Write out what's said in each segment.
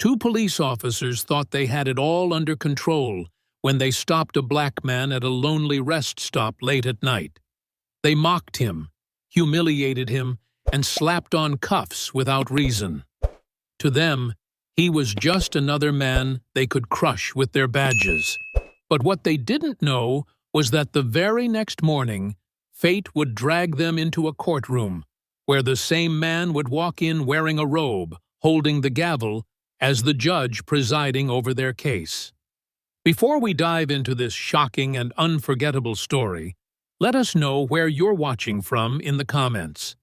Two police officers thought they had it all under control when they stopped a black man at a lonely rest stop late at night. They mocked him, humiliated him, and slapped on cuffs without reason. To them, he was just another man they could crush with their badges. But what they didn't know was that the very next morning, fate would drag them into a courtroom, where the same man would walk in wearing a robe, holding the gavel, as the judge presiding over their case. Before we dive into this shocking and unforgettable story, let us know where you're watching from in the comments.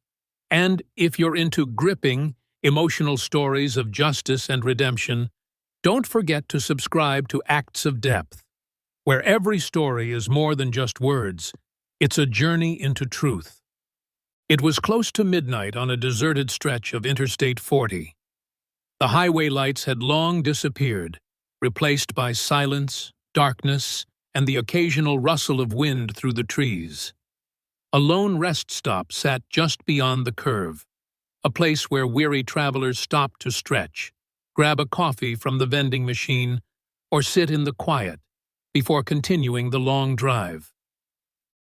And if you're into gripping, emotional stories of justice and redemption, don't forget to subscribe to Acts of Depth, where every story is more than just words. It's a journey into truth. It was close to midnight on a deserted stretch of Interstate 40. The highway lights had long disappeared, replaced by silence, darkness, and the occasional rustle of wind through the trees. A lone rest stop sat just beyond the curve, a place where weary travelers stopped to stretch, grab a coffee from the vending machine, or sit in the quiet before continuing the long drive.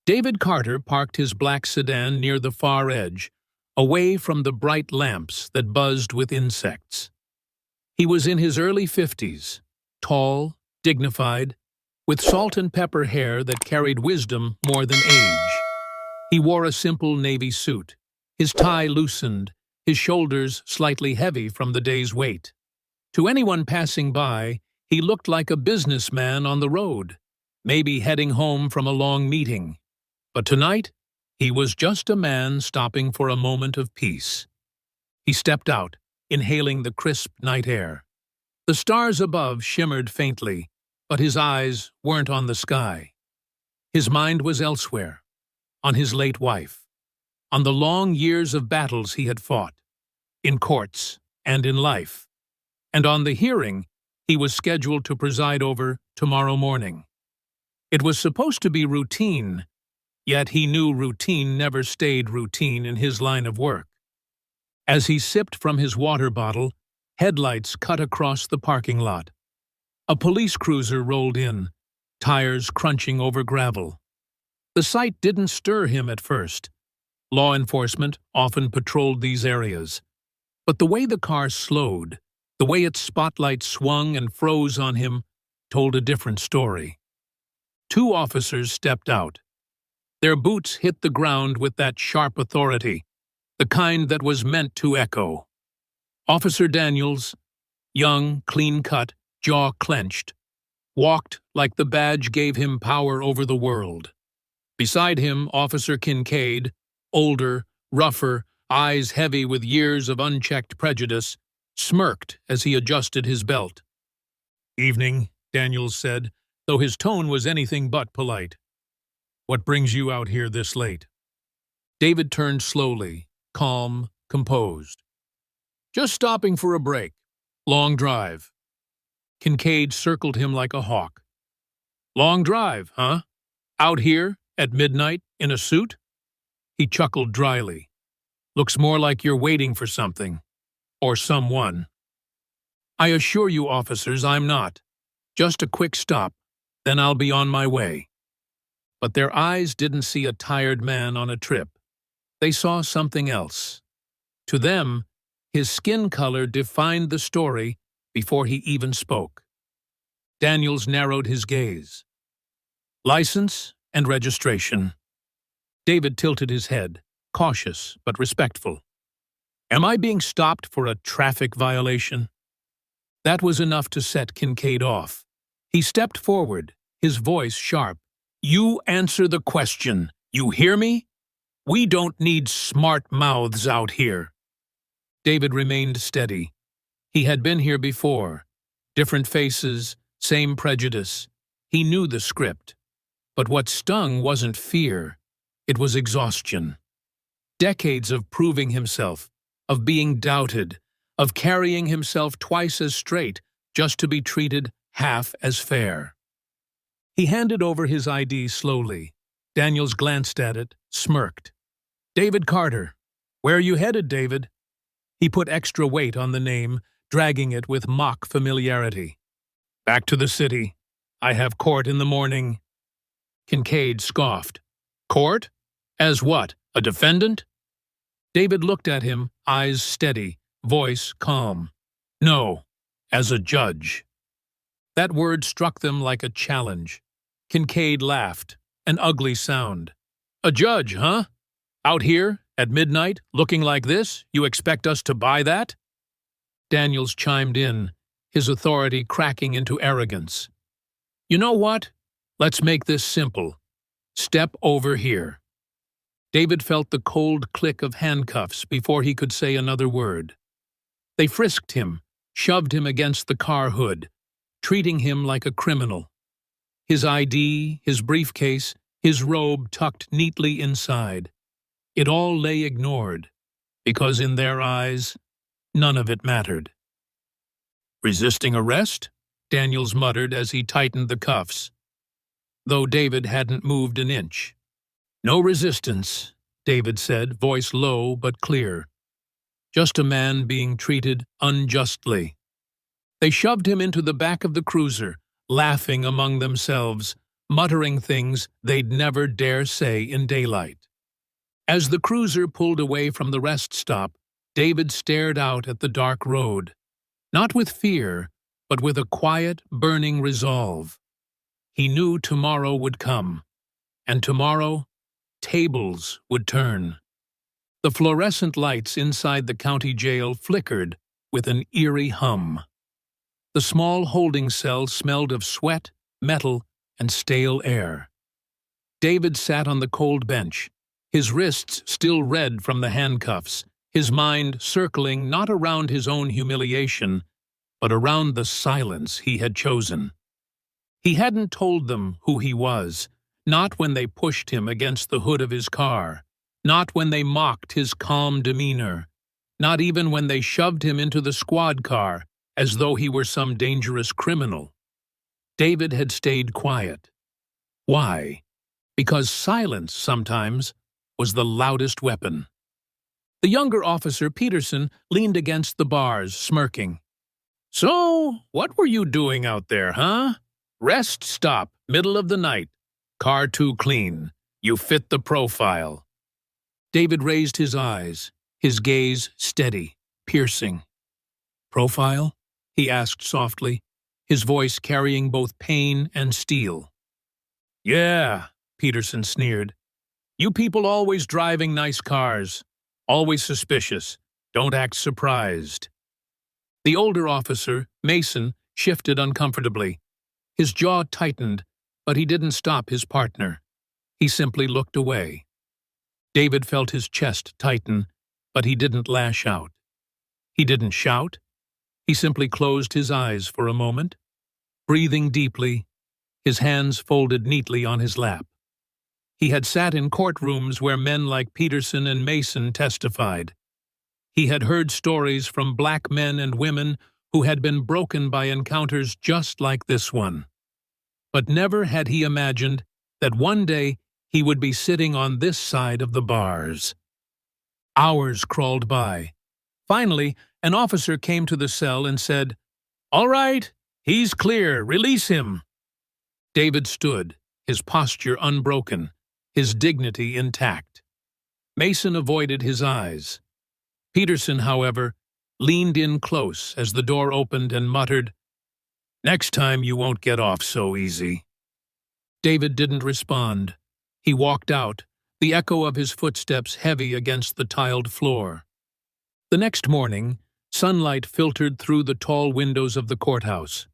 David Carter parked his black sedan near the far edge, away from the bright lamps that buzzed with insects. He was in his early 50s, tall, dignified, with salt and pepper hair that carried wisdom more than age. He wore a simple navy suit, his tie loosened, his shoulders slightly heavy from the day's weight. To anyone passing by, he looked like a businessman on the road, maybe heading home from a long meeting. But tonight, he was just a man stopping for a moment of peace. He stepped out, inhaling the crisp night air. The stars above shimmered faintly, but his eyes weren't on the sky. His mind was elsewhere, on his late wife, on the long years of battles he had fought, in courts and in life, and on the hearing he was scheduled to preside over tomorrow morning. It was supposed to be routine, yet he knew routine never stayed routine in his line of work. As he sipped from his water bottle, headlights cut across the parking lot. A police cruiser rolled in, tires crunching over gravel. The sight didn't stir him at first. Law enforcement often patrolled these areas. But the way the car slowed, the way its spotlight swung and froze on him, told a different story. Two officers stepped out. Their boots hit the ground with that sharp authority, the kind that was meant to echo. Officer Daniels, young, clean-cut, jaw clenched, walked like the badge gave him power over the world. Beside him, Officer Kincaid, older, rougher, eyes heavy with years of unchecked prejudice, smirked as he adjusted his belt. "Evening," Daniels said, though his tone was anything but polite. "What brings you out here this late?" David turned slowly, calm, composed. "Just stopping for a break. Long drive." Kincaid circled him like a hawk. "Long drive, huh? Out here, at midnight, in a suit?" He chuckled dryly. "Looks more like you're waiting for something. Or someone." "I assure you, officers, I'm not. Just a quick stop, then I'll be on my way." But their eyes didn't see a tired man on a trip. They saw something else. To them, his skin color defined the story before he even spoke. Daniels narrowed his gaze. "License and registration." David tilted his head, cautious but respectful. "Am I being stopped for a traffic violation?" That was enough to set Kincaid off. He stepped forward, his voice sharp. "You answer the question. You hear me? We don't need smart mouths out here." David remained steady. He had been here before. Different faces, same prejudice. He knew the script. But what stung wasn't fear. It was exhaustion. Decades of proving himself, of being doubted, of carrying himself twice as straight just to be treated half as fair. He handed over his ID slowly. Daniels glanced at it, smirked. "David Carter. Where are you headed, David?" He put extra weight on the name, dragging it with mock familiarity. "Back to the city. I have court in the morning." Kincaid scoffed. "Court? As what, a defendant?" David looked at him, eyes steady, voice calm. "No, as a judge." That word struck them like a challenge. Kincaid laughed, an ugly sound. "A judge, huh? Out here, at midnight, looking like this, you expect us to buy that?" Daniels chimed in, his authority cracking into arrogance. "You know what? Let's make this simple. Step over here." David felt the cold click of handcuffs before he could say another word. They frisked him, shoved him against the car hood, treating him like a criminal. His ID, his briefcase, his robe tucked neatly inside. It all lay ignored, because in their eyes, none of it mattered. "Resisting arrest?" Daniels muttered as he tightened the cuffs, though David hadn't moved an inch. "No resistance," David said, voice low but clear. "Just a man being treated unjustly." They shoved him into the back of the cruiser, laughing among themselves, muttering things they'd never dare say in daylight. As the cruiser pulled away from the rest stop, David stared out at the dark road, not with fear, but with a quiet, burning resolve. He knew tomorrow would come, and tomorrow, tables would turn. The fluorescent lights inside the county jail flickered with an eerie hum. The small holding cell smelled of sweat, metal, and stale air. David sat on the cold bench, his wrists still red from the handcuffs, his mind circling not around his own humiliation, but around the silence he had chosen. He hadn't told them who he was, not when they pushed him against the hood of his car, not when they mocked his calm demeanor, not even when they shoved him into the squad car as though he were some dangerous criminal. David had stayed quiet. Why? Because silence, sometimes, was the loudest weapon. The younger officer, Peterson, leaned against the bars, smirking. "So, what were you doing out there, huh? Rest stop, middle of the night. Car too clean. You fit the profile." David raised his eyes, his gaze steady, piercing. "Profile?" he asked softly, his voice carrying both pain and steel. "Yeah," Peterson sneered. "You people always driving nice cars. Always suspicious. Don't act surprised." The older officer, Mason, shifted uncomfortably. His jaw tightened, but he didn't stop his partner. He simply looked away. David felt his chest tighten, but he didn't lash out. He didn't shout. He simply closed his eyes for a moment, breathing deeply, his hands folded neatly on his lap. He had sat in courtrooms where men like Peterson and Mason testified. He had heard stories from black men and women who had been broken by encounters just like this one. But never had he imagined that one day he would be sitting on this side of the bars. Hours crawled by. Finally, an officer came to the cell and said, "All right, he's clear, release him." David stood, his posture unbroken, his dignity intact. Mason avoided his eyes. Peterson, however, leaned in close as the door opened and muttered, "Next time you won't get off so easy." David didn't respond. He walked out, the echo of his footsteps heavy against the tiled floor. The next morning, sunlight filtered through the tall windows of the courthouse.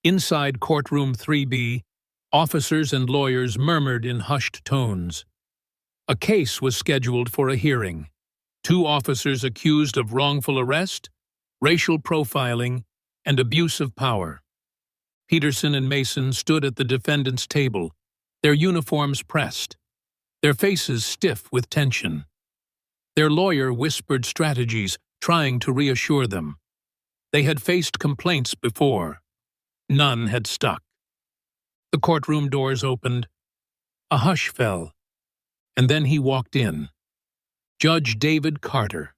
Inside courtroom 3B, officers and lawyers murmured in hushed tones. A case was scheduled for a hearing. 2 officers accused of wrongful arrest, racial profiling, and abuse of power. Peterson and Mason stood at the defendant's table, their uniforms pressed, their faces stiff with tension. Their lawyer whispered strategies, trying to reassure them. They had faced complaints before. None had stuck. The courtroom doors opened. A hush fell, and then he walked in. Judge David Carter,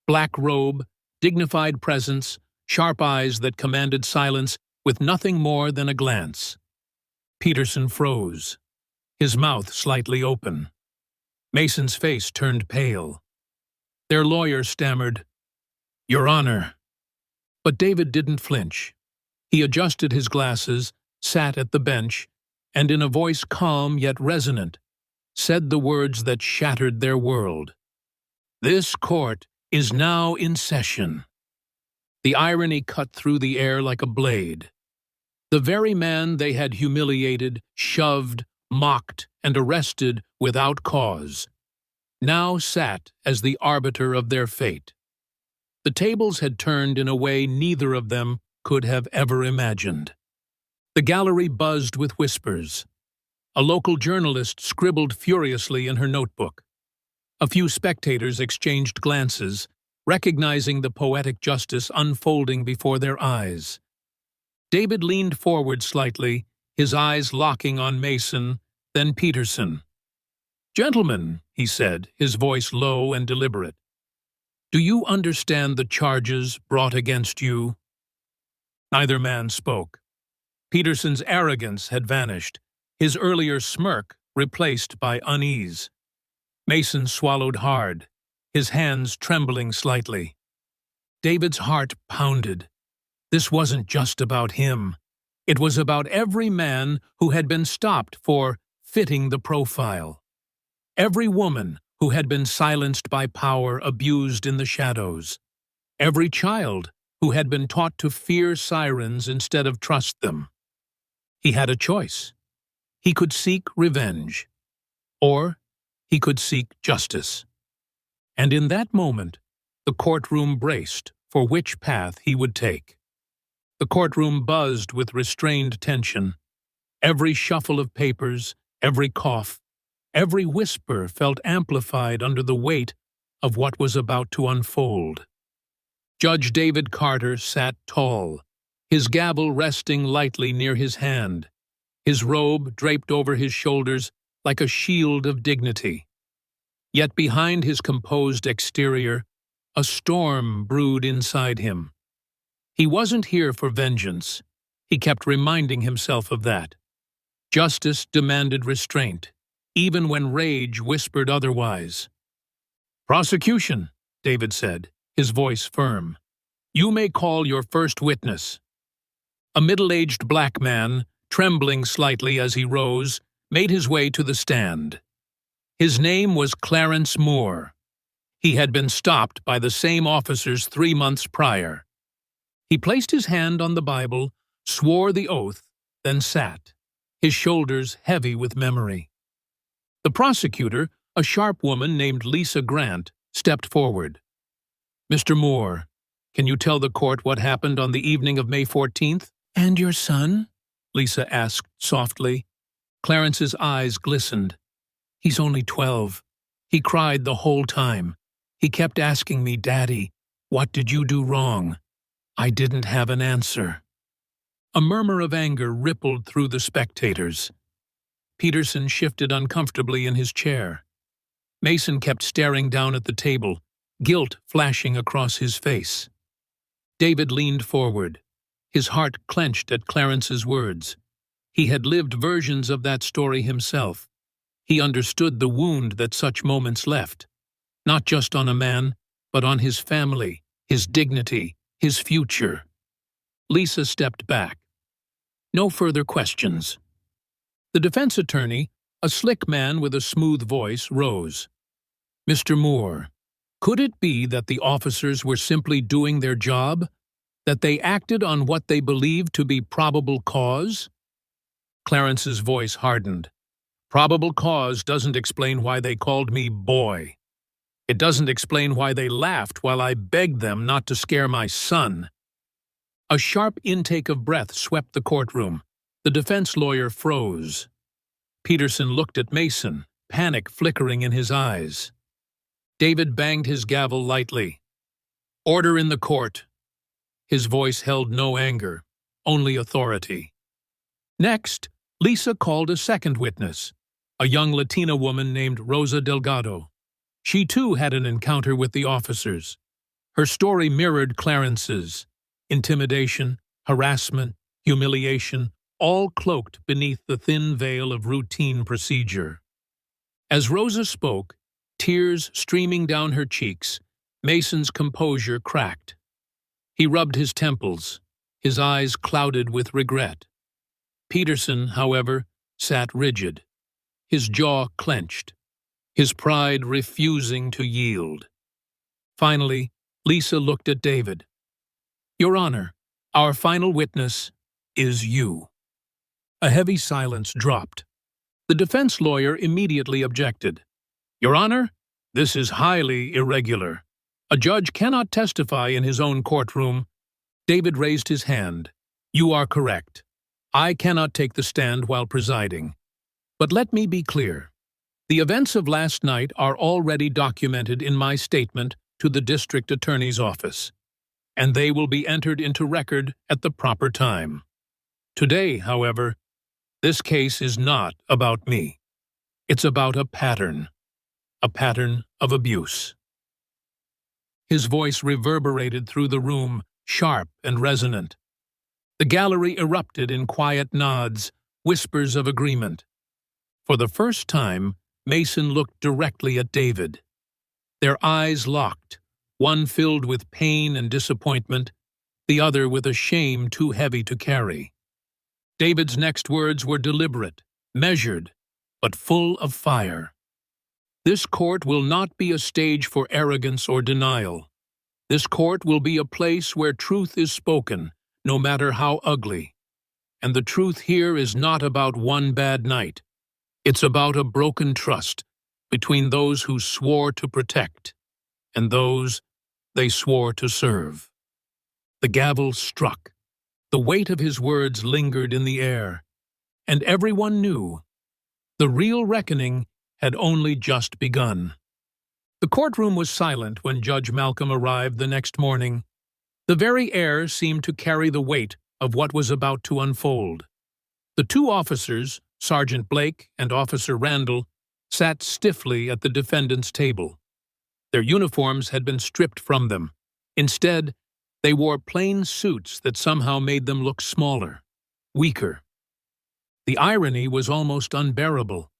black robe, dignified presence, sharp eyes that commanded silence with nothing more than a glance. Peterson froze, his mouth slightly open. Mason's face turned pale. Their lawyer stammered, "Your Honor." But David didn't flinch. He adjusted his glasses, sat at the bench, and in a voice calm yet resonant, said the words that shattered their world. "This court is now in session." The irony cut through the air like a blade. The very man they had humiliated, shoved, mocked, and arrested without cause, now sat as the arbiter of their fate. The tables had turned in a way neither of them could have ever imagined. The gallery buzzed with whispers. A local journalist scribbled furiously in her notebook. A few spectators exchanged glances, recognizing the poetic justice unfolding before their eyes. David leaned forward slightly, his eyes locking on Mason, then Peterson. "Gentlemen," he said, his voice low and deliberate, "do you understand the charges brought against you?" Neither man spoke. Peterson's arrogance had vanished, his earlier smirk replaced by unease. Mason swallowed hard, his hands trembling slightly. David's heart pounded. This wasn't just about him. It was about every man who had been stopped for fitting the profile. Every woman who had been silenced by power abused in the shadows. Every child who had been taught to fear sirens instead of trust them. He had a choice. He could seek revenge, or he could seek justice. And in that moment, the courtroom braced for which path he would take. The courtroom buzzed with restrained tension. Every shuffle of papers, every cough, every whisper felt amplified under the weight of what was about to unfold. Judge David Carter sat tall, his gavel resting lightly near his hand, his robe draped over his shoulders like a shield of dignity. Yet behind his composed exterior, a storm brewed inside him. He wasn't here for vengeance. He kept reminding himself of that. Justice demanded restraint, even when rage whispered otherwise. "Prosecution," David said, his voice firm. "You may call your first witness." A middle-aged black man, trembling slightly as he rose, made his way to the stand. His name was Clarence Moore. He had been stopped by the same officers 3 months prior. He placed his hand on the Bible, swore the oath, then sat, his shoulders heavy with memory. The prosecutor, a sharp woman named Lisa Grant, stepped forward. "Mr. Moore, can you tell the court what happened on the evening of May 14th? "And your son?" Lisa asked softly. Clarence's eyes glistened. "He's only 12. He cried the whole time. He kept asking me, 'Daddy, what did you do wrong?' I didn't have an answer." A murmur of anger rippled through the spectators. Peterson shifted uncomfortably in his chair. Mason kept staring down at the table, guilt flashing across his face. David leaned forward, his heart clenched at Clarence's words. He had lived versions of that story himself. He understood the wound that such moments left, not just on a man, but on his family, his dignity, his future. Lisa stepped back. No further questions. The defense attorney, a slick man with a smooth voice, rose. "Mr. Moore, could it be that the officers were simply doing their job? That they acted on what they believed to be probable cause?" Clarence's voice hardened. "Probable cause doesn't explain why they called me boy. It doesn't explain why they laughed while I begged them not to scare my son." A sharp intake of breath swept the courtroom. The defense lawyer froze. Peterson looked at Mason, panic flickering in his eyes. David banged his gavel lightly. "Order in the court." His voice held no anger, only authority. Next, Lisa called a second witness, a young Latina woman named Rosa Delgado. She too had an encounter with the officers. Her story mirrored Clarence's. Intimidation, harassment, humiliation, all cloaked beneath the thin veil of routine procedure. As Rosa spoke, tears streaming down her cheeks, Mason's composure cracked. He rubbed his temples, his eyes clouded with regret. Peterson, however, sat rigid, his jaw clenched, his pride refusing to yield. Finally, Lisa looked at David. "Your Honor, our final witness is you." A heavy silence dropped. The defense lawyer immediately objected. "Your Honor, this is highly irregular. A judge cannot testify in his own courtroom." David raised his hand. "You are correct. I cannot take the stand while presiding. But let me be clear. The events of last night are already documented in my statement to the district attorney's office, and they will be entered into record at the proper time. Today, however, this case is not about me. It's about a pattern of abuse." His voice reverberated through the room, sharp and resonant. The gallery erupted in quiet nods, whispers of agreement. For the first time, Mason looked directly at David. Their eyes locked, one filled with pain and disappointment, the other with a shame too heavy to carry. David's next words were deliberate, measured, but full of fire. "This court will not be a stage for arrogance or denial. This court will be a place where truth is spoken, no matter how ugly. And the truth here is not about one bad night. It's about a broken trust between those who swore to protect and those they swore to serve." The gavel struck. The weight of his words lingered in the air, and everyone knew the real reckoning had only just begun. The courtroom was silent when Judge Malcolm arrived the next morning. The very air seemed to carry the weight of what was about to unfold. The two officers, Sergeant Blake and Officer Randall, sat stiffly at the defendant's table. Their uniforms had been stripped from them. Instead, they wore plain suits that somehow made them look smaller, weaker. The irony was almost unbearable.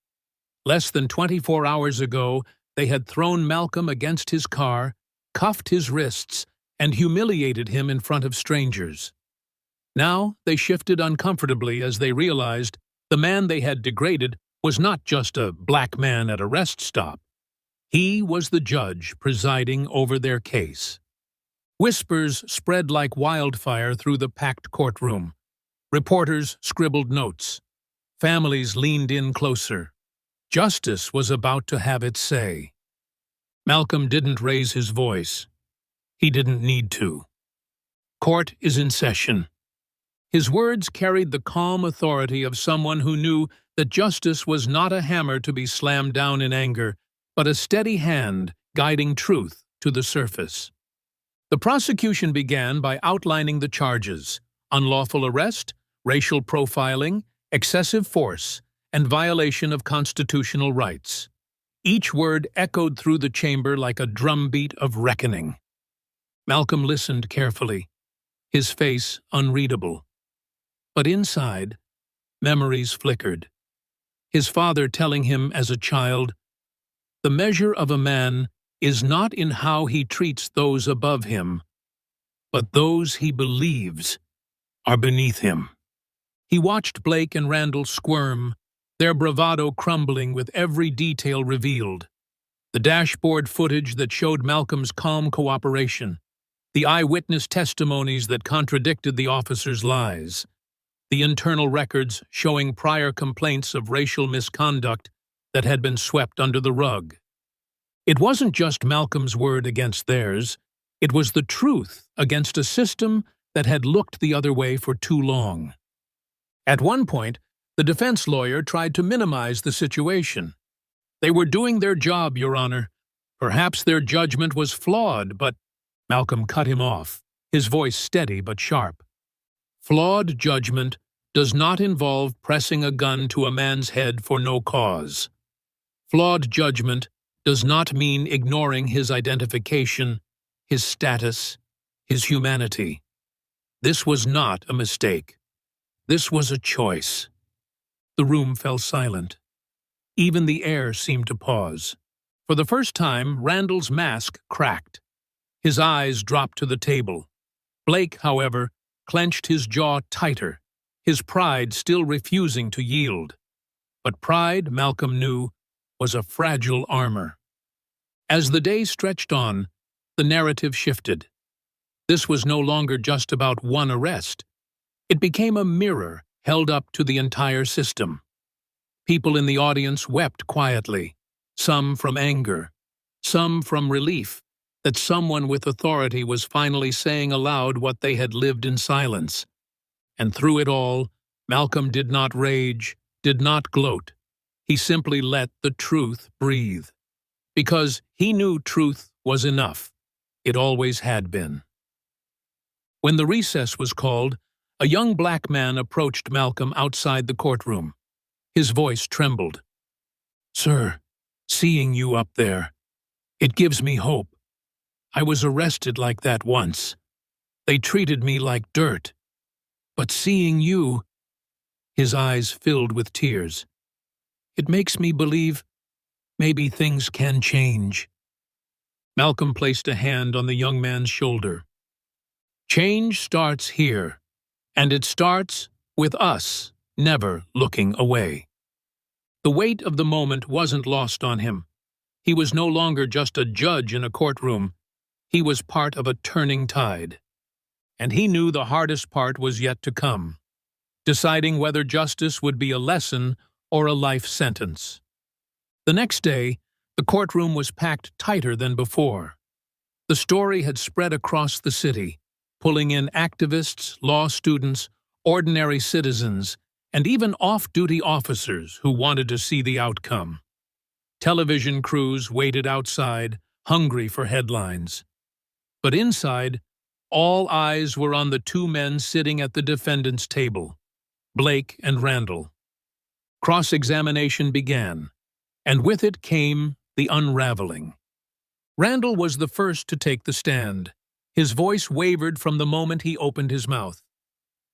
Less than 24 hours ago, they had thrown Malcolm against his car, cuffed his wrists, and humiliated him in front of strangers. Now they shifted uncomfortably as they realized the man they had degraded was not just a black man at a rest stop. He was the judge presiding over their case. Whispers spread like wildfire through the packed courtroom. Reporters scribbled notes. Families leaned in closer. Justice was about to have its say. Malcolm didn't raise his voice. He didn't need to. "Court is in session." His words carried the calm authority of someone who knew that justice was not a hammer to be slammed down in anger, but a steady hand guiding truth to the surface. The prosecution began by outlining the charges: unlawful arrest, racial profiling, excessive force, and violation of constitutional rights. Each word echoed through the chamber like a drumbeat of reckoning. Malcolm listened carefully, his face unreadable. But inside, memories flickered. His father telling him as a child, "The measure of a man is not in how he treats those above him, but those he believes are beneath him." He watched Blake and Randall squirm, their bravado crumbling with every detail revealed. The dashboard footage that showed Malcolm's calm cooperation, the eyewitness testimonies that contradicted the officers' lies, the internal records showing prior complaints of racial misconduct that had been swept under the rug. It wasn't just Malcolm's word against theirs, it was the truth against a system that had looked the other way for too long. At one point, the defense lawyer tried to minimize the situation. "They were doing their job, Your Honor. Perhaps their judgment was flawed, but—" Malcolm cut him off, his voice steady but sharp. "Flawed judgment does not involve pressing a gun to a man's head for no cause. Flawed judgment does not mean ignoring his identification, his status, his humanity. This was not a mistake. This was a choice. The room fell silent. Even the air seemed to pause. For the first time, Randall's mask cracked. His eyes dropped to the table. Blake, however, clenched his jaw tighter, his pride still refusing to yield. But pride, Malcolm knew, was a fragile armor. As the day stretched on, the narrative shifted. This was no longer just about one arrest. It became a mirror held up to the entire system. People in the audience wept quietly, some from anger, some from relief that someone with authority was finally saying aloud what they had lived in silence. And through it all, Malcolm did not rage, did not gloat. He simply let the truth breathe. Because he knew truth was enough. It always had been. When the recess was called, a young black man approached Malcolm outside the courtroom. His voice trembled. "Sir, seeing you up there, it gives me hope. I was arrested like that once. They treated me like dirt. But seeing you," his eyes filled with tears, "it makes me believe maybe things can change." Malcolm placed a hand on the young man's shoulder. "Change starts here, and it starts with us never looking away." The weight of the moment wasn't lost on him. He was no longer just a judge in a courtroom. He was part of a turning tide. And he knew the hardest part was yet to come, deciding whether justice would be a lesson or a life sentence. The next day, the courtroom was packed tighter than before. The story had spread across the city, pulling in activists, law students, ordinary citizens, and even off-duty officers who wanted to see the outcome. Television crews waited outside, hungry for headlines. But inside, all eyes were on the two men sitting at the defendant's table, Blake and Randall. Cross-examination began, and with it came the unraveling. Randall was the first to take the stand. His voice wavered from the moment he opened his mouth.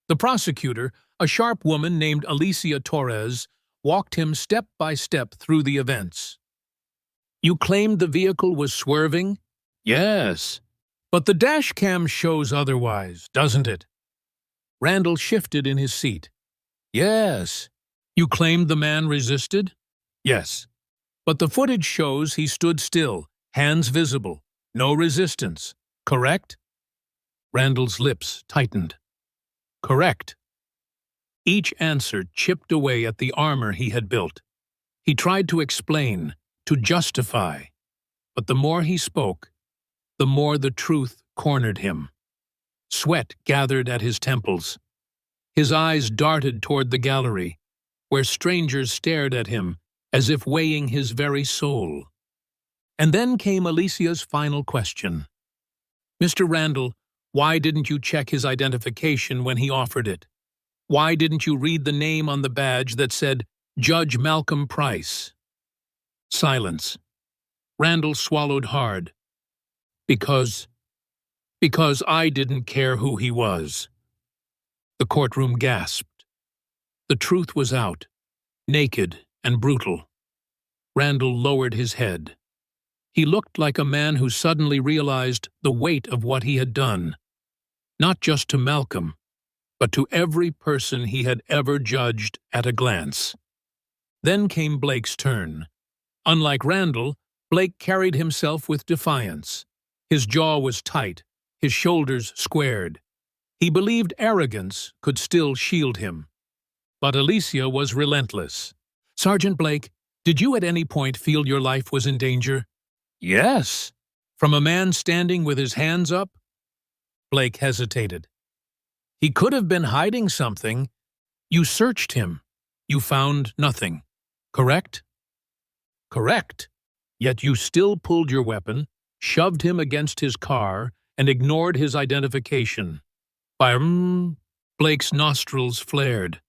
The prosecutor, a sharp woman named Alicia Torres, walked him step by step through the events. "You claimed the vehicle was swerving?" "Yes. But the dash cam shows otherwise, doesn't it?" Randall shifted in his seat. "Yes." "You claimed the man resisted?" "Yes. But the footage shows he stood still, hands visible, no resistance. Correct?" Randall's lips tightened. "Correct." Each answer chipped away at the armor he had built. He tried to explain, to justify. But the more he spoke, the more the truth cornered him. Sweat gathered at his temples. His eyes darted toward the gallery, where strangers stared at him as if weighing his very soul. And then came Alicia's final question. "Mr. Randall, why didn't you check his identification when he offered it? Why didn't you read the name on the badge that said, Judge Malcolm Price?" Silence. Randall swallowed hard. Because I didn't care who he was." The courtroom gasped. The truth was out, naked and brutal. Randall lowered his head. He looked like a man who suddenly realized the weight of what he had done, not just to Malcolm, but to every person he had ever judged at a glance. Then came Blake's turn. Unlike Randall, Blake carried himself with defiance. His jaw was tight, his shoulders squared. He believed arrogance could still shield him. But Alicia was relentless. "Sergeant Blake, did you at any point feel your life was in danger?" "Yes." "From a man standing with his hands up?" Blake hesitated. "He could have been hiding something. You searched him. You found nothing. Correct?" "Correct. Yet you still pulled your weapon, shoved him against his car, and ignored his identification." Blake's nostrils flared.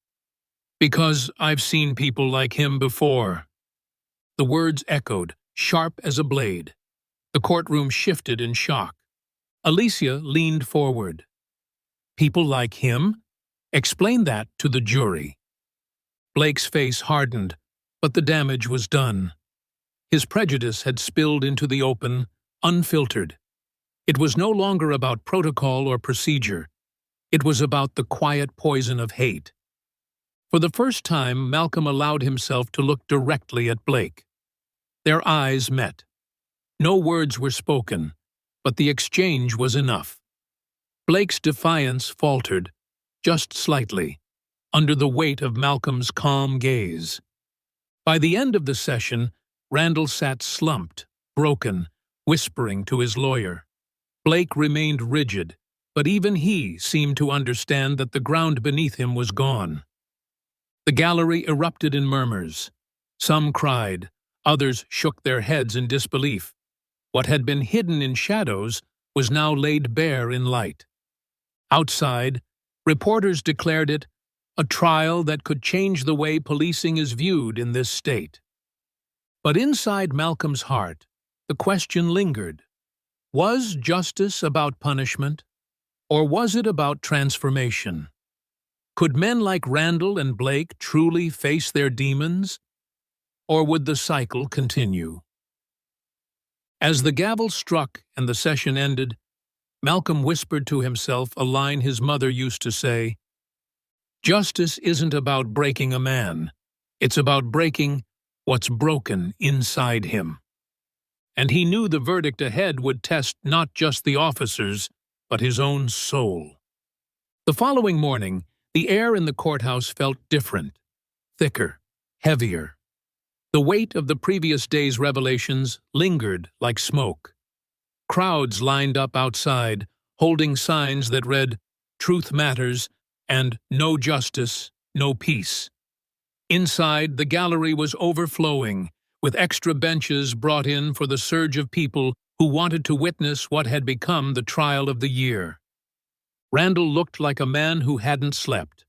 "Because I've seen people like him before." The words echoed, sharp as a blade. The courtroom shifted in shock. Alicia leaned forward. People like him? Explain that to the jury. Blake's face hardened, but the damage was done. His prejudice had spilled into the open, unfiltered. It was no longer about protocol or procedure. It was about the quiet poison of hate. For the first time, Malcolm allowed himself to look directly at Blake. Their eyes met. No words were spoken, but the exchange was enough. Blake's defiance faltered, just slightly, under the weight of Malcolm's calm gaze. By the end of the session, Randall sat slumped, broken, whispering to his lawyer. Blake remained rigid, but even he seemed to understand that the ground beneath him was gone. The gallery erupted in murmurs. Some cried, others shook their heads in disbelief. What had been hidden in shadows was now laid bare in light. Outside, reporters declared it a trial that could change the way policing is viewed in this state. But inside Malcolm's heart, the question lingered. Was justice about punishment, or was it about transformation? Could men like Randall and Blake truly face their demons, or would the cycle continue? As the gavel struck and the session ended, Malcolm whispered to himself a line his mother used to say, "Justice isn't about breaking a man, it's about breaking what's broken inside him." And he knew the verdict ahead would test not just the officers, but his own soul. The following morning, the air in the courthouse felt different, thicker, heavier. The weight of the previous day's revelations lingered like smoke. Crowds lined up outside, holding signs that read, "Truth matters," and "No justice, no peace." Inside, the gallery was overflowing, with extra benches brought in for the surge of people who wanted to witness what had become the trial of the year. Randall looked like a man who hadn't slept.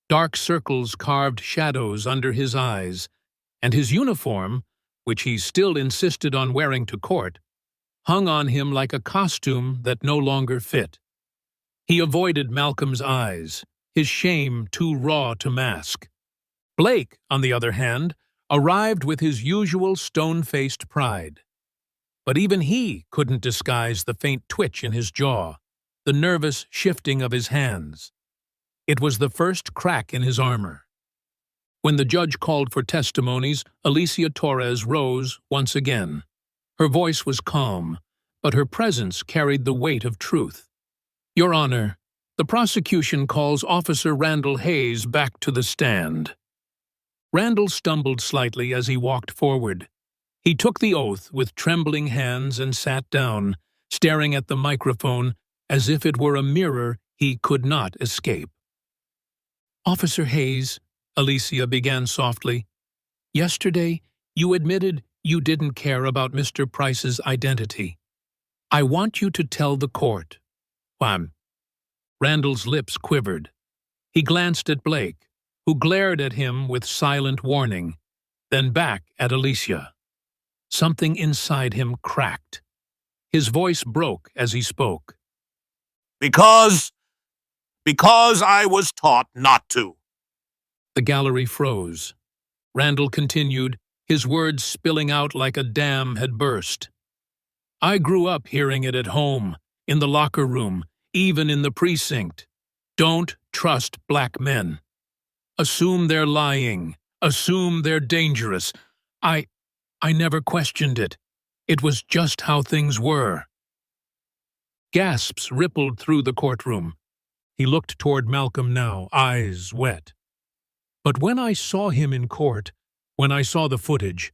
Dark circles carved shadows under his eyes, and his uniform, which he still insisted on wearing to court, hung on him like a costume that no longer fit. He avoided Malcolm's eyes, his shame too raw to mask. Blake, on the other hand, arrived with his usual stone-faced pride. But even he couldn't disguise the faint twitch in his jaw, the nervous shifting of his hands. It was the first crack in his armor. When the judge called for testimonies, Alicia Torres rose once again. Her voice was calm, but her presence carried the weight of truth. "Your Honor, the prosecution calls Officer Randall Hayes back to the stand." Randall stumbled slightly as he walked forward. He took the oath with trembling hands and sat down, staring at the microphone as if it were a mirror he could not escape. "Officer Hayes," Alicia began softly, "yesterday you admitted you didn't care about Mr. Price's identity. I want you to tell the court." "Wham." Randall's lips quivered. He glanced at Blake, who glared at him with silent warning, then back at Alicia. Something inside him cracked. His voice broke as he spoke. Because I was taught not to." The gallery froze. Randall continued, his words spilling out like a dam had burst. "I grew up hearing it at home, in the locker room, even in the precinct. Don't trust black men. Assume they're lying. Assume they're dangerous. I never questioned it. It was just how things were." Gasps rippled through the courtroom. He looked toward Malcolm now, eyes wet. "But when I saw him in court, when I saw the footage,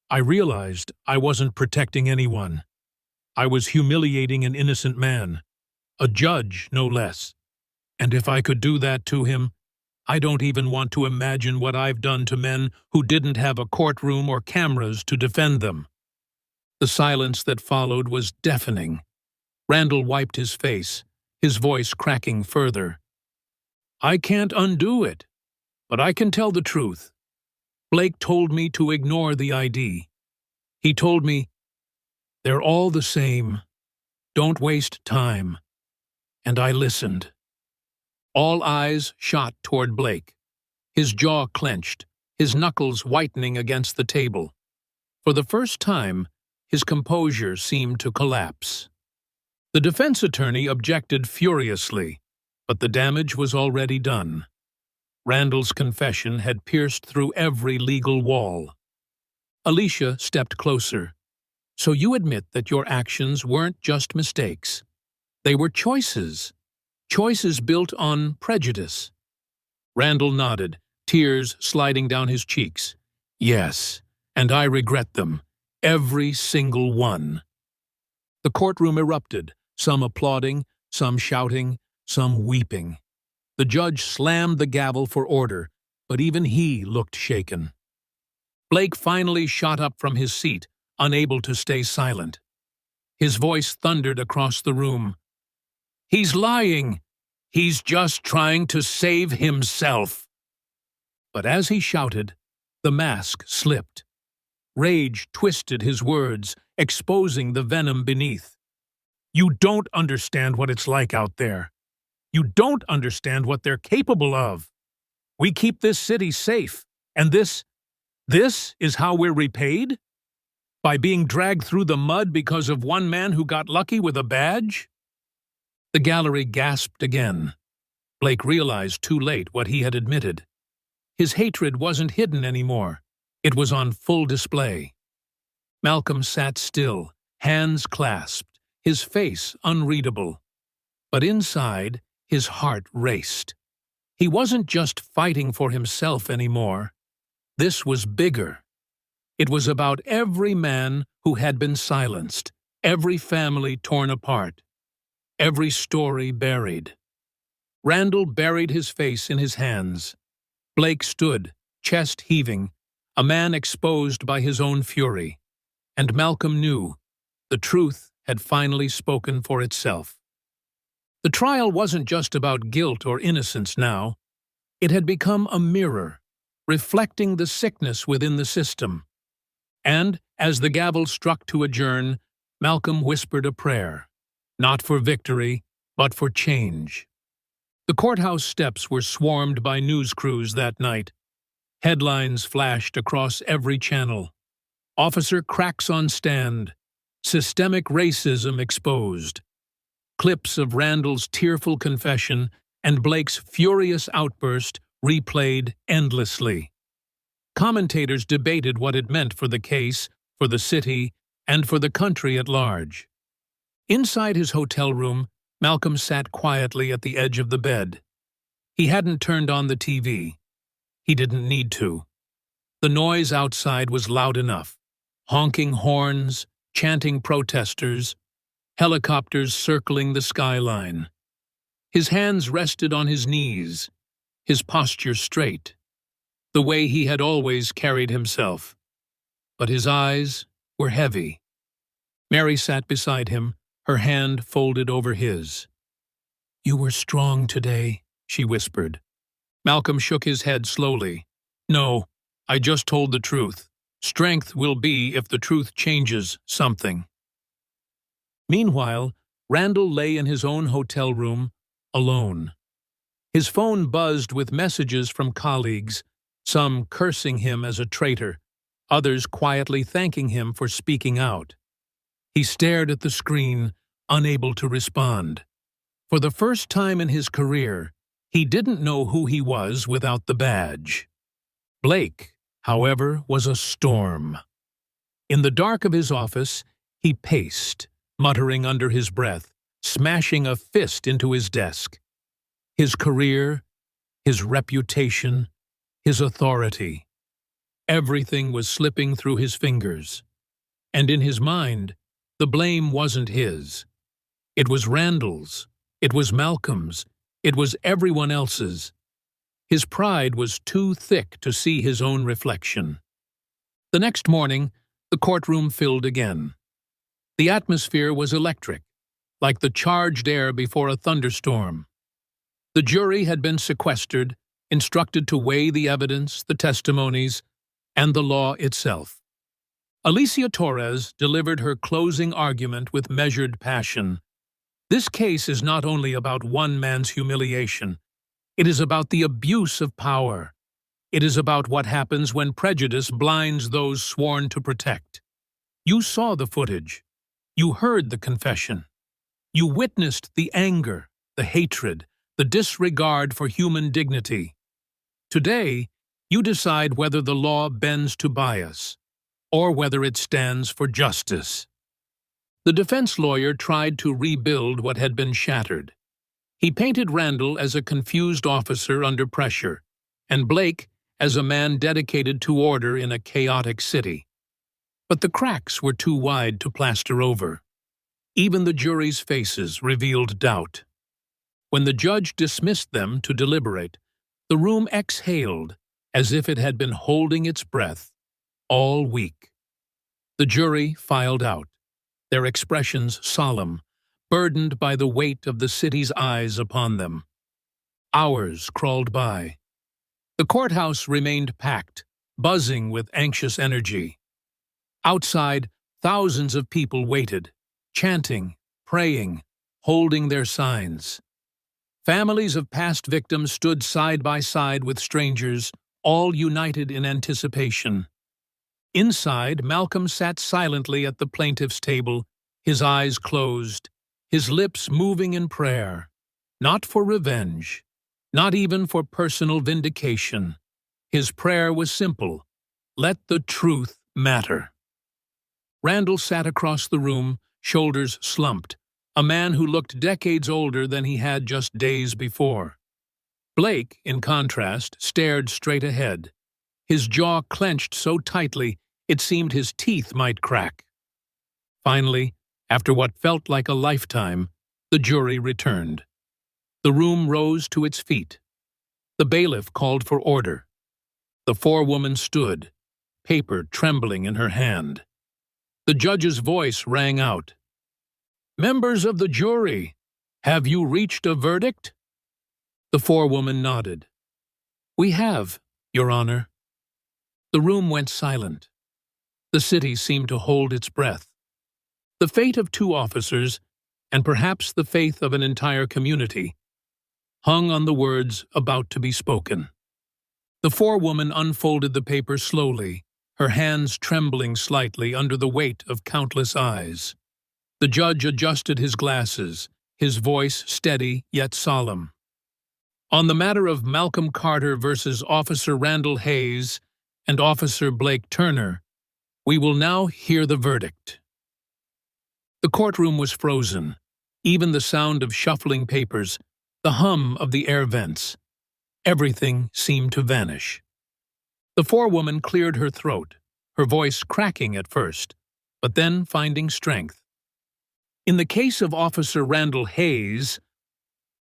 I realized I wasn't protecting anyone. I was humiliating an innocent man, a judge no less. And if I could do that to him, I don't even want to imagine what I've done to men who didn't have a courtroom or cameras to defend them." The silence that followed was deafening. Randall wiped his face, his voice cracking further. "I can't undo it, but I can tell the truth. Blake told me to ignore the ID. He told me, 'They're all the same. Don't waste time.' And I listened. All eyes shot toward Blake, his jaw clenched, his knuckles whitening against the table. For the first time, his composure seemed to collapse. The defense attorney objected furiously, but the damage was already done. Randall's confession had pierced through every legal wall. Alicia stepped closer. So you admit that your actions weren't just mistakes. They were choices. Choices built on prejudice. Randall nodded, tears sliding down his cheeks. Yes, and I regret them. Every single one. The courtroom erupted, some applauding, some shouting, some weeping. The judge slammed the gavel for order, but even he looked shaken. Blake finally shot up from his seat, unable to stay silent. His voice thundered across the room. He's lying. He's just trying to save himself. But as he shouted, the mask slipped. Rage twisted his words, exposing the venom beneath. You don't understand what it's like out there. You don't understand what they're capable of. We keep this city safe, and this is how we're repaid? By being dragged through the mud because of one man who got lucky with a badge? The gallery gasped again. Blake realized too late what he had admitted. His hatred wasn't hidden anymore. It was on full display. Malcolm sat still, hands clasped, his face unreadable. But inside, his heart raced. He wasn't just fighting for himself anymore. This was bigger. It was about every man who had been silenced, every family torn apart, every story buried. Randall buried his face in his hands. Blake stood, chest heaving, a man exposed by his own fury. And Malcolm knew the truth had finally spoken for itself. The trial wasn't just about guilt or innocence now. It had become a mirror, reflecting the sickness within the system. And, as the gavel struck to adjourn, Malcolm whispered a prayer, not for victory, but for change. The courthouse steps were swarmed by news crews that night. Headlines flashed across every channel. Officer cracks on stand. Systemic racism exposed. Clips of Randall's tearful confession and Blake's furious outburst replayed endlessly. Commentators debated what it meant for the case, for the city, and for the country at large. Inside his hotel room, Malcolm sat quietly at the edge of the bed. He hadn't turned on the TV. He didn't need to. The noise outside was loud enough. Honking horns, chanting protesters, helicopters circling the skyline. His hands rested on his knees, his posture straight, the way he had always carried himself. But his eyes were heavy. Mary sat beside him, her hand folded over his. "You were strong today," she whispered. Malcolm shook his head slowly. "No, I just told the truth. Strength will be if the truth changes something." Meanwhile, Randall lay in his own hotel room, alone. His phone buzzed with messages from colleagues, some cursing him as a traitor, others quietly thanking him for speaking out. He stared at the screen, unable to respond. For the first time in his career, he didn't know who he was without the badge. Blake, however, was a storm. In the dark of his office, he paced, muttering under his breath, smashing a fist into his desk. His career, his reputation, his authority. Everything was slipping through his fingers. And in his mind, the blame wasn't his. It was Randall's. It was Malcolm's. It was everyone else's. His pride was too thick to see his own reflection. The next morning, the courtroom filled again. The atmosphere was electric, like the charged air before a thunderstorm. The jury had been sequestered, instructed to weigh the evidence, the testimonies, and the law itself. Alicia Torres delivered her closing argument with measured passion. This case is not only about one man's humiliation, It is about the abuse of power. It is about what happens when prejudice blinds those sworn to protect. You saw the footage. You heard the confession. You witnessed the anger, the hatred, the disregard for human dignity. Today, you decide whether the law bends to bias, or whether it stands for justice. The defense lawyer tried to rebuild what had been shattered. He painted Randall as a confused officer under pressure, and Blake as a man dedicated to order in a chaotic city. But the cracks were too wide to plaster over. Even the jury's faces revealed doubt. When the judge dismissed them to deliberate, the room exhaled as if it had been holding its breath all week. The jury filed out, their expressions solemn, burdened by the weight of the city's eyes upon them. Hours crawled by. The courthouse remained packed, buzzing with anxious energy. Outside, thousands of people waited, chanting, praying, holding their signs. Families of past victims stood side by side with strangers, all united in anticipation. Inside, Malcolm sat silently at the plaintiff's table, his eyes closed, his lips moving in prayer, not for revenge, not even for personal vindication. His prayer was simple: let the truth matter. Randall sat across the room, shoulders slumped, a man who looked decades older than he had just days before. Blake, in contrast, stared straight ahead, his jaw clenched so tightly it seemed his teeth might crack. Finally, after what felt like a lifetime, the jury returned. The room rose to its feet. The bailiff called for order. The forewoman stood, paper trembling in her hand. The judge's voice rang out. "Members of the jury, have you reached a verdict?" The forewoman nodded. "We have, Your Honor." The room went silent. The city seemed to hold its breath. The fate of two officers, and perhaps the faith of an entire community, hung on the words about to be spoken. The forewoman unfolded the paper slowly, her hands trembling slightly under the weight of countless eyes. The judge adjusted his glasses, his voice steady yet solemn. On the matter of Malcolm Carter versus Officer Randall Hayes and Officer Blake Turner, we will now hear the verdict. The courtroom was frozen, even the sound of shuffling papers, the hum of the air vents. Everything seemed to vanish. The forewoman cleared her throat, her voice cracking at first, but then finding strength. In the case of Officer Randall Hayes,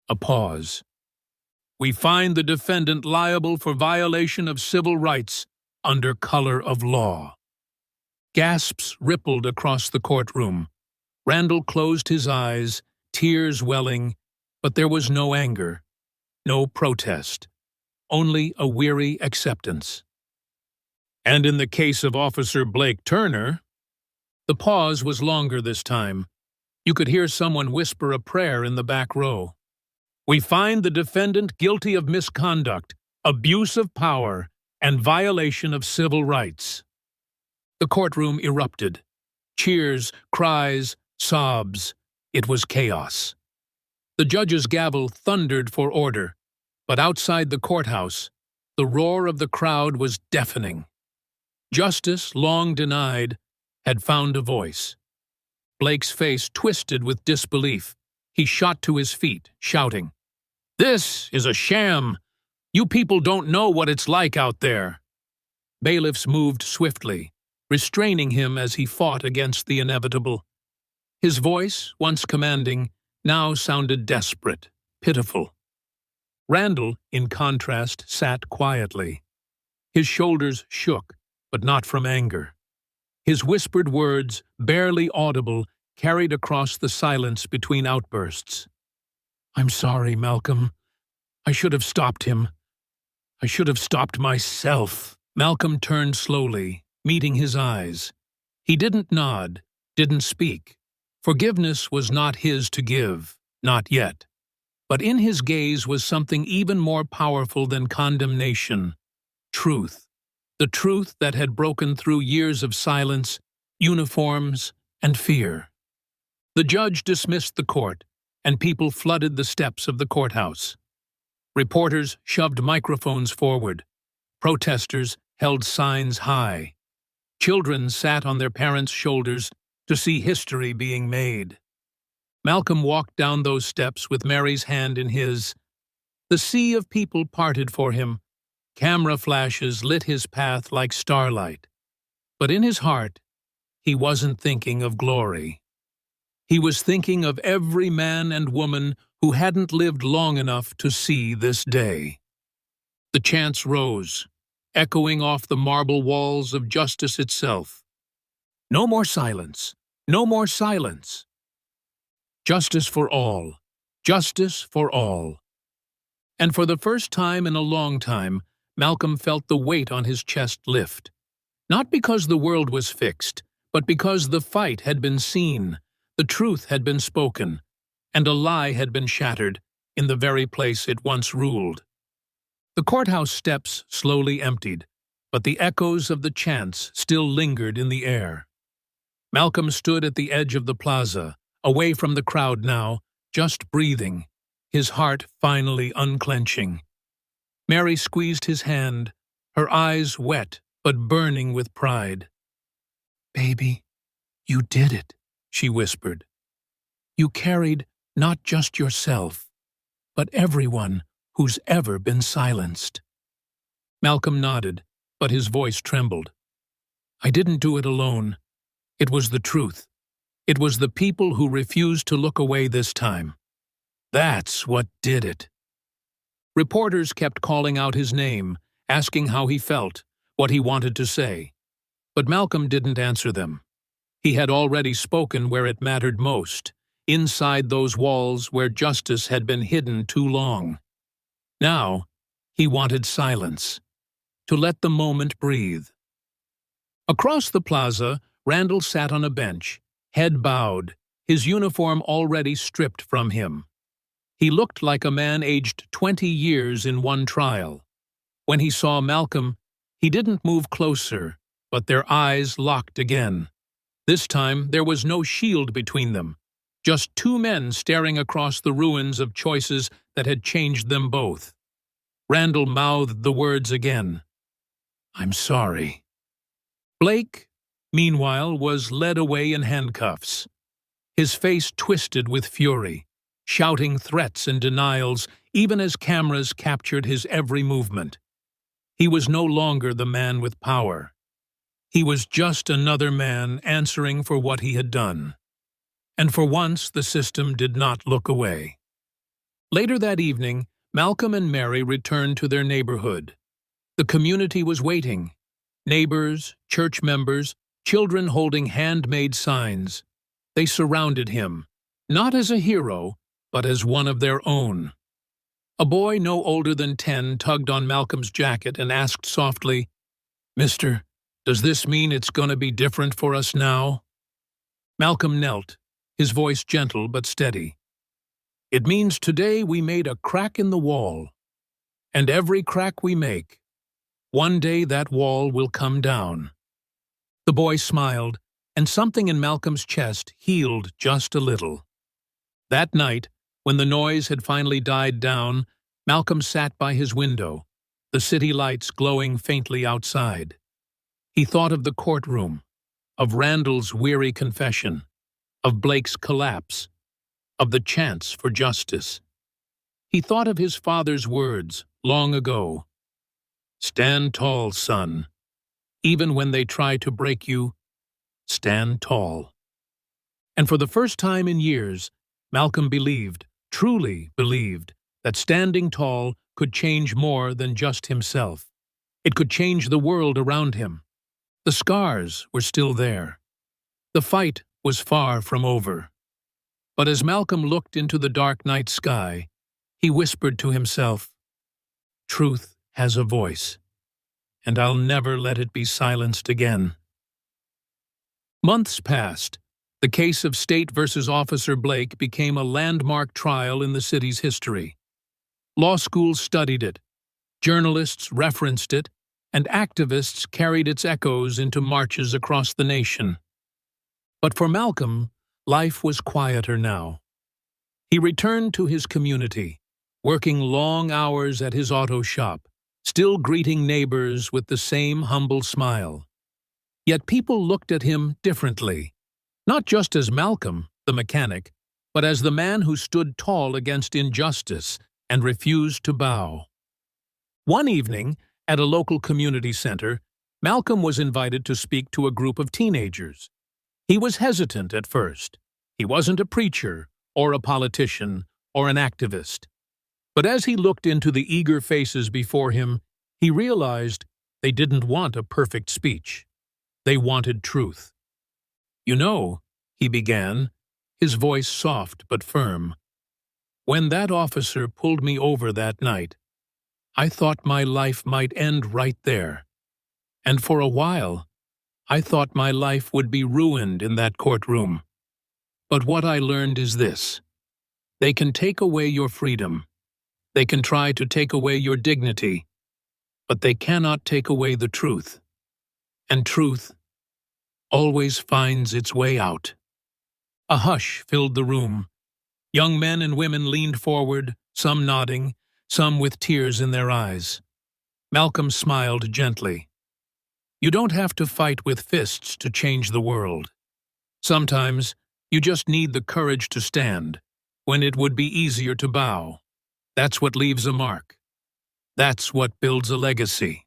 a pause. We find the defendant liable for violation of civil rights under color of law. Gasps rippled across the courtroom. Randall closed his eyes, tears welling, but there was no anger, no protest, only a weary acceptance. And in the case of Officer Blake Turner, the pause was longer this time. You could hear someone whisper a prayer in the back row. We find the defendant guilty of misconduct, abuse of power, and violation of civil rights. The courtroom erupted. Cheers, cries, sobs. It was chaos. The judge's gavel thundered for order, but outside the courthouse, the roar of the crowd was deafening. Justice, long denied, had found a voice. Blake's face twisted with disbelief. He shot to his feet, shouting, "This is a sham! You people don't know what it's like out there!" Bailiffs moved swiftly, restraining him as he fought against the inevitable. His voice, once commanding, now sounded desperate, pitiful. Randall, in contrast, sat quietly. His shoulders shook, but not from anger. His whispered words, barely audible, carried across the silence between outbursts. "I'm sorry, Malcolm. I should have stopped him. I should have stopped myself." Malcolm turned slowly, meeting his eyes. He didn't nod, didn't speak. Forgiveness was not his to give, not yet. But in his gaze was something even more powerful than condemnation: truth. The truth that had broken through years of silence, uniforms, and fear. The judge dismissed the court, and people flooded the steps of the courthouse. Reporters shoved microphones forward. Protesters held signs high. Children sat on their parents' shoulders to see history being made. Malcolm walked down those steps with Mary's hand in his. The sea of people parted for him. Camera flashes lit his path like starlight. But in his heart, he wasn't thinking of glory. He was thinking of every man and woman who hadn't lived long enough to see this day. The chants rose, echoing off the marble walls of justice itself. No more silence. No more silence. Justice for all. Justice for all. And for the first time in a long time, Malcolm felt the weight on his chest lift. Not because the world was fixed, but because the fight had been seen, the truth had been spoken, and a lie had been shattered in the very place it once ruled. The courthouse steps slowly emptied, but the echoes of the chants still lingered in the air. Malcolm stood at the edge of the plaza, away from the crowd now, just breathing, his heart finally unclenching. Mary squeezed his hand, her eyes wet but burning with pride. "Baby, you did it," she whispered. "You carried not just yourself, but everyone who's ever been silenced." Malcolm nodded, but his voice trembled. "I didn't do it alone. It was the truth. It was the people who refused to look away this time. That's what did it." Reporters kept calling out his name, asking how he felt, what he wanted to say. But Malcolm didn't answer them. He had already spoken where it mattered most, inside those walls where justice had been hidden too long. Now, he wanted silence, to let the moment breathe. Across the plaza, Randall sat on a bench, head bowed, his uniform already stripped from him. He looked like a man aged 20 years in one trial. When he saw Malcolm, he didn't move closer, but their eyes locked again. This time, there was no shield between them, just two men staring across the ruins of choices that had changed them both. Randall mouthed the words again. "I'm sorry." Blake, meanwhile, was led away in handcuffs. His face twisted with fury, shouting threats and denials even as cameras captured his every movement. He was no longer the man with power. He was just another man answering for what he had done. And for once, the system did not look away. Later that evening, Malcolm and Mary returned to their neighborhood. The community was waiting. Neighbors, church members, children holding handmade signs. They surrounded him, not as a hero, but as one of their own. A boy no older than 10 tugged on Malcolm's jacket and asked softly, "Mister, does this mean it's going to be different for us now?" Malcolm knelt, his voice gentle but steady. "It means today we made a crack in the wall. And every crack we make, one day that wall will come down." The boy smiled, and something in Malcolm's chest healed just a little. That night, when the noise had finally died down, Malcolm sat by his window, the city lights glowing faintly outside. He thought of the courtroom, of Randall's weary confession, of Blake's collapse, of the chance for justice. He thought of his father's words long ago. "Stand tall, son. Even when they try to break you, stand tall." And for the first time in years, Malcolm believed, truly believed, that standing tall could change more than just himself. It could change the world around him. The scars were still there. The fight was far from over. But as Malcolm looked into the dark night sky, he whispered to himself, "Truth has a voice, and I'll never let it be silenced again." Months passed. The case of State versus Officer Blake became a landmark trial in the city's history. Law schools studied it, journalists referenced it, and activists carried its echoes into marches across the nation. But for Malcolm, life was quieter now. He returned to his community, working long hours at his auto shop, still greeting neighbors with the same humble smile. Yet people looked at him differently, not just as Malcolm, the mechanic, but as the man who stood tall against injustice and refused to bow. One evening, at a local community center, Malcolm was invited to speak to a group of teenagers. He was hesitant at first. He wasn't a preacher, or a politician, or an activist. But as he looked into the eager faces before him, he realized they didn't want a perfect speech. They wanted truth. "You know," he began, his voice soft but firm, "when that officer pulled me over that night, I thought my life might end right there. And for a while, I thought my life would be ruined in that courtroom. But what I learned is this: they can take away your freedom. They can try to take away your dignity, but they cannot take away the truth. And truth always finds its way out." A hush filled the room. Young men and women leaned forward, some nodding, some with tears in their eyes. Malcolm smiled gently. "You don't have to fight with fists to change the world. Sometimes you just need the courage to stand, when it would be easier to bow. That's what leaves a mark. That's what builds a legacy."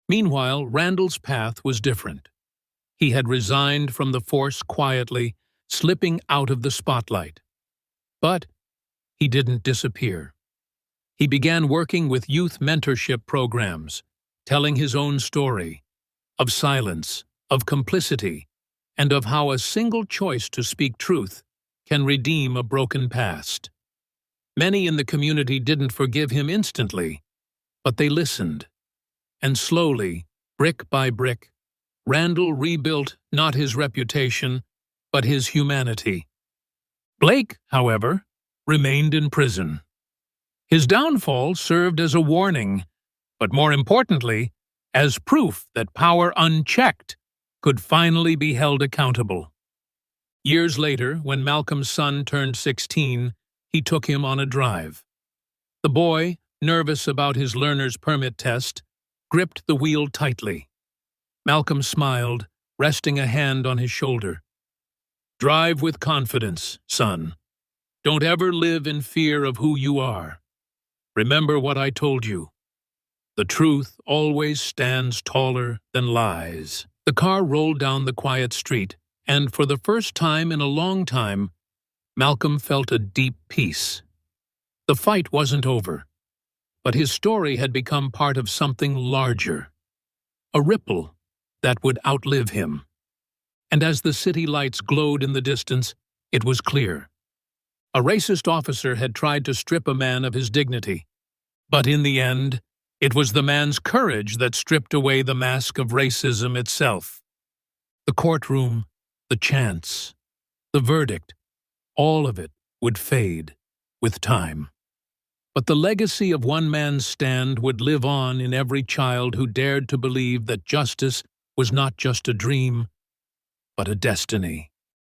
Meanwhile, Randall's path was different. He had resigned from the force quietly, slipping out of the spotlight. But he didn't disappear. He began working with youth mentorship programs, telling his own story, of silence, of complicity, and of how a single choice to speak truth can redeem a broken past. Many in the community didn't forgive him instantly, but they listened. And slowly, brick by brick, Randall rebuilt not his reputation, but his humanity. Blake, however, remained in prison. His downfall served as a warning, but more importantly, as proof that power unchecked could finally be held accountable. Years later, when Malcolm's son turned 16, he took him on a drive. The boy, nervous about his learner's permit test, gripped the wheel tightly. Malcolm smiled, resting a hand on his shoulder. "Drive with confidence, son. Don't ever live in fear of who you are. Remember what I told you. The truth always stands taller than lies." The car rolled down the quiet street, and for the first time in a long time, Malcolm felt a deep peace. The fight wasn't over, but his story had become part of something larger, a ripple that would outlive him. And as the city lights glowed in the distance, it was clear. A racist officer had tried to strip a man of his dignity, but in the end, it was the man's courage that stripped away the mask of racism itself. The courtroom, the chance, the verdict, all of it would fade with time. But the legacy of one man's stand would live on in every child who dared to believe that justice was not just a dream, but a destiny.